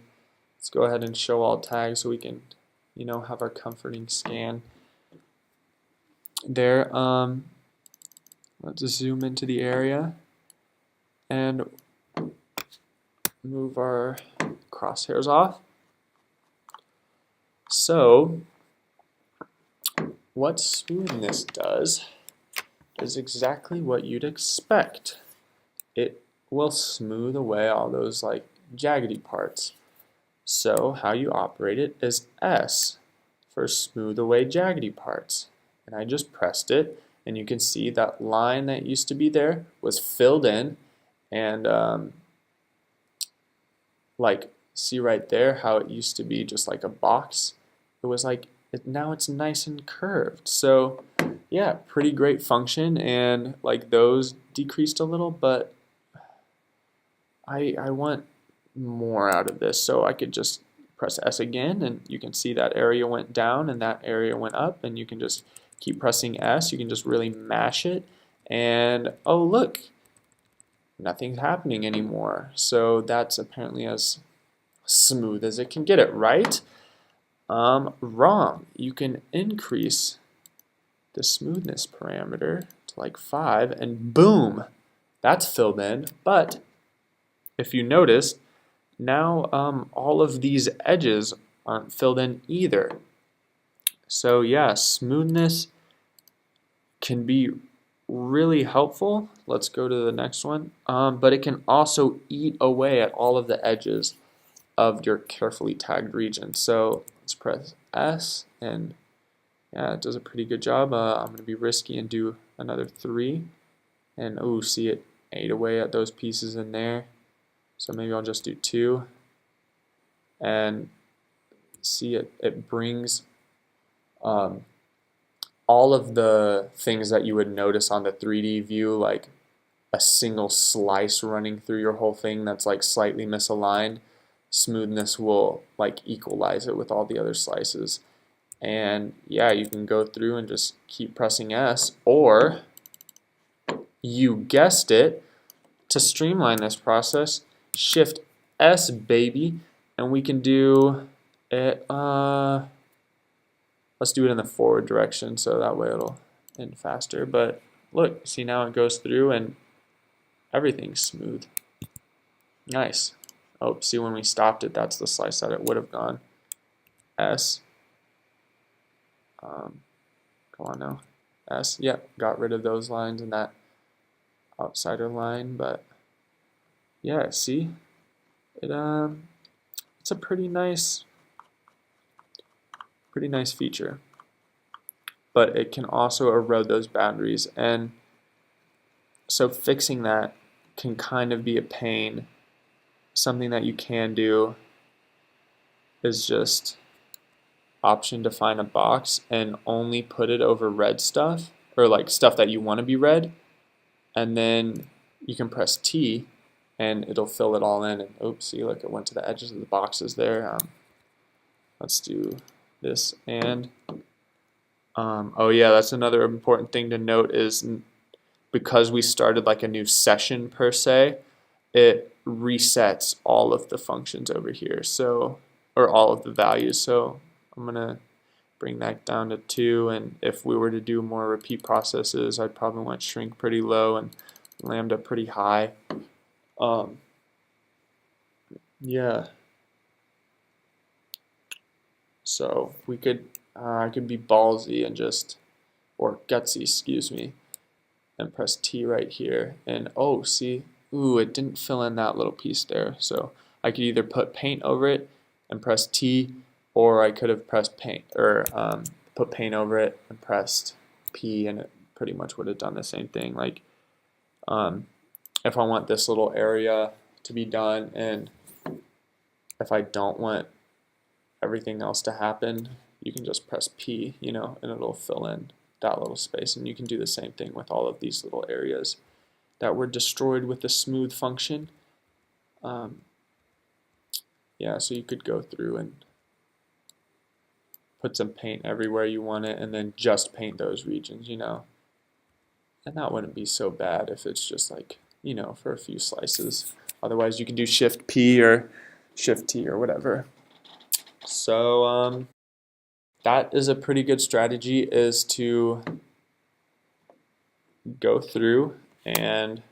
let's go ahead and show all tags so we can, you know, have our comforting scan there. Let's zoom into the area and move our crosshairs off. So what smoothness does is exactly what you'd expect. It will smooth away all those like jaggedy parts. So how you operate it is S for smooth away jaggedy parts. And I just pressed it, and you can see that line that used to be there was filled in, and like see right there how it used to be just like a box. It was like now it's nice and curved. So yeah, pretty great function, and like those decreased a little, but I want more out of this, so I could just press S again, and you can see that area went down and that area went up, and you can just keep pressing S. You can just really mash it, and oh look, nothing's happening anymore. So that's apparently as smooth as it can get it, right? Wrong. You can increase the smoothness parameter to like 5, and boom, that's filled in. But if you notice, now all of these edges aren't filled in either. So yeah, smoothness can be really helpful. Let's go to the next one. But it can also eat away at all of the edges of your carefully tagged region. So let's press S, and yeah, it does a pretty good job. I'm going to be risky and do another 3. And oh, see, it ate away at those pieces in there. So maybe I'll just do 2. And see, it brings all of the things that you would notice on the 3D view, like a single slice running through your whole thing that's like slightly misaligned. Smoothness will like equalize it with all the other slices. And yeah, you can go through and just keep pressing S, or you guessed it, to streamline this process, Shift S, baby, and we can do it, let's do it in the forward direction so that way it'll end faster. But look, see, now it goes through and everything's smooth. Nice. Oh, see, when we stopped it, that's the slice that it would have gone. S. Come on now. S. Yep, got rid of those lines and that outsider line, but yeah, see, it's a pretty nice feature, but it can also erode those boundaries, and so fixing that can kind of be a pain. Something that you can do is just option define a box and only put it over red stuff, or like stuff that you want to be red, and then you can press T and it'll fill it all in. And oops, see, look, it went to the edges of the boxes there. Let's do this, and oh yeah, that's another important thing to note is because we started like a new session per se, it resets all of the functions over here, so, or all of the values. So I'm gonna bring that down to 2, and if we were to do more repeat processes, I'd probably want shrink pretty low and lambda pretty high. Yeah. So we could, I could be ballsy and just, or gutsy, excuse me, and press T right here. And oh, see, ooh, it didn't fill in that little piece there. So I could either put paint over it and press T, or I could have pressed paint, or put paint over it and pressed P, and it pretty much would have done the same thing. Like, if I want this little area to be done, and if I don't want everything else to happen, you can just press P, you know, and it'll fill in that little space. And you can do the same thing with all of these little areas that were destroyed with the smooth function. Yeah, so you could go through and put some paint everywhere you want it, and then just paint those regions, you know. And that wouldn't be so bad if it's just like, you know, for a few slices. Otherwise, you can do Shift P or Shift T or whatever. So that is a pretty good strategy, is to go through and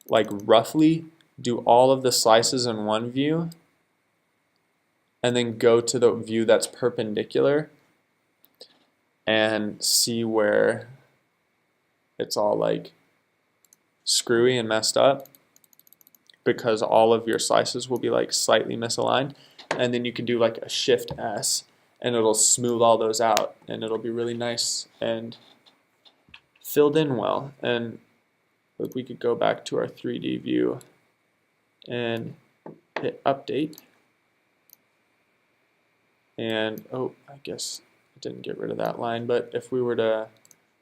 like roughly do all of the slices in one view, and then go to the view that's perpendicular and see where it's all like screwy and messed up, because all of your slices will be like slightly misaligned. And then you can do like a Shift S and it'll smooth all those out, and it'll be really nice and filled in well. And look, we could go back to our 3D view and hit update. And oh, I guess it didn't get rid of that line, but if we were to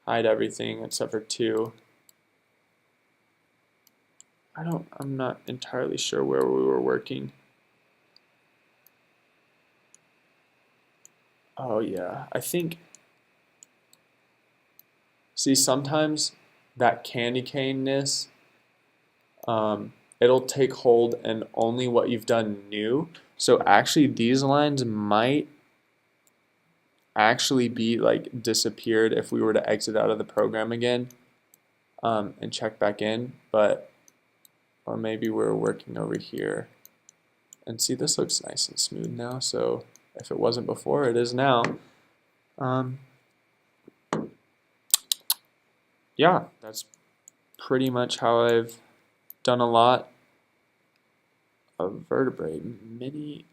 hide everything except for 2, I'm not entirely sure where we were working. Oh yeah, I think, see, sometimes that candy cane-ness, it'll take hold and only what you've done new. So actually these lines might actually be like disappeared if we were to exit out of the program again and check back in, but, or maybe we're working over here. And see, this looks nice and smooth now, so if it wasn't before, it is now. Yeah, that's pretty much how I've done a lot of vertebrae, many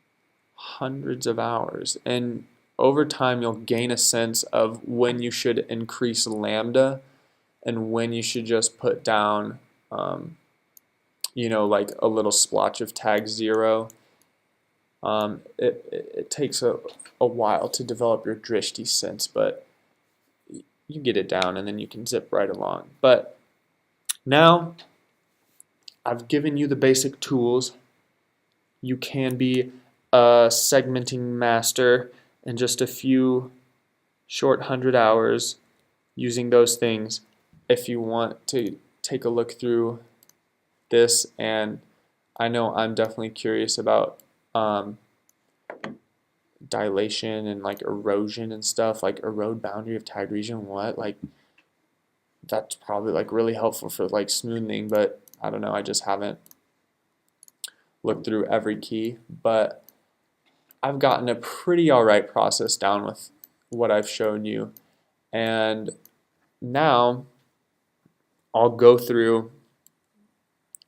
hundreds of hours. And over time, you'll gain a sense of when you should increase lambda and when you should just put down, you know, like a little splotch of tag 0. It takes a while to develop your Drishti sense, but you get it down and then you can zip right along. But now I've given you the basic tools. You can be a segmenting master in just a few short 100 hours using those things. If you want to take a look through this, and I know I'm definitely curious about dilation and like erosion and stuff, like erode boundary of tag region, what? Like that's probably like really helpful for like smoothing, but I don't know, I just haven't looked through every key, but I've gotten a pretty alright process down with what I've shown you. And now I'll go through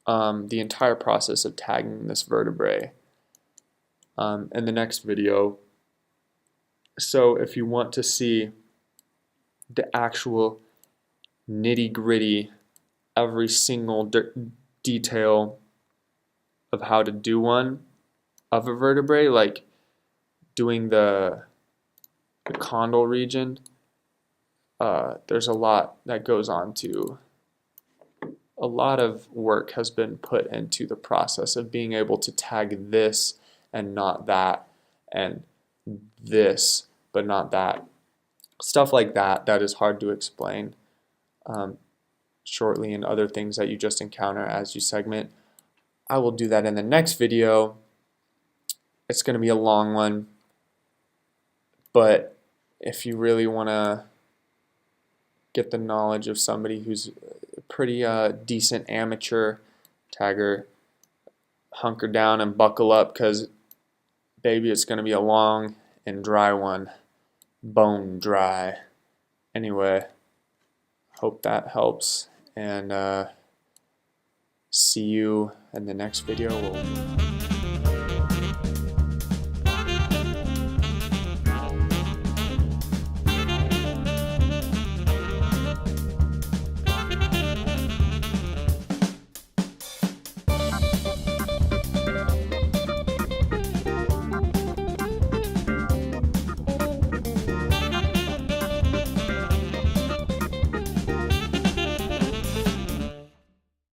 the entire process of tagging this vertebrae in the next video. So if you want to see the actual nitty-gritty, every single detail of how to do one of a vertebrae, like doing the condyle region, there's a lot that goes on to. A lot of work has been put into the process of being able to tag this and not that, and this but not that. Stuff like that that is hard to explain shortly, and other things that you just encounter as you segment. I will do that in the next video. It's going to be a long one, but if you really want to get the knowledge of somebody who's a pretty decent amateur tagger, hunker down and buckle up, because baby, it's going to be a long and dry one. Bone dry. Anyway, hope that helps, and see you in the next video.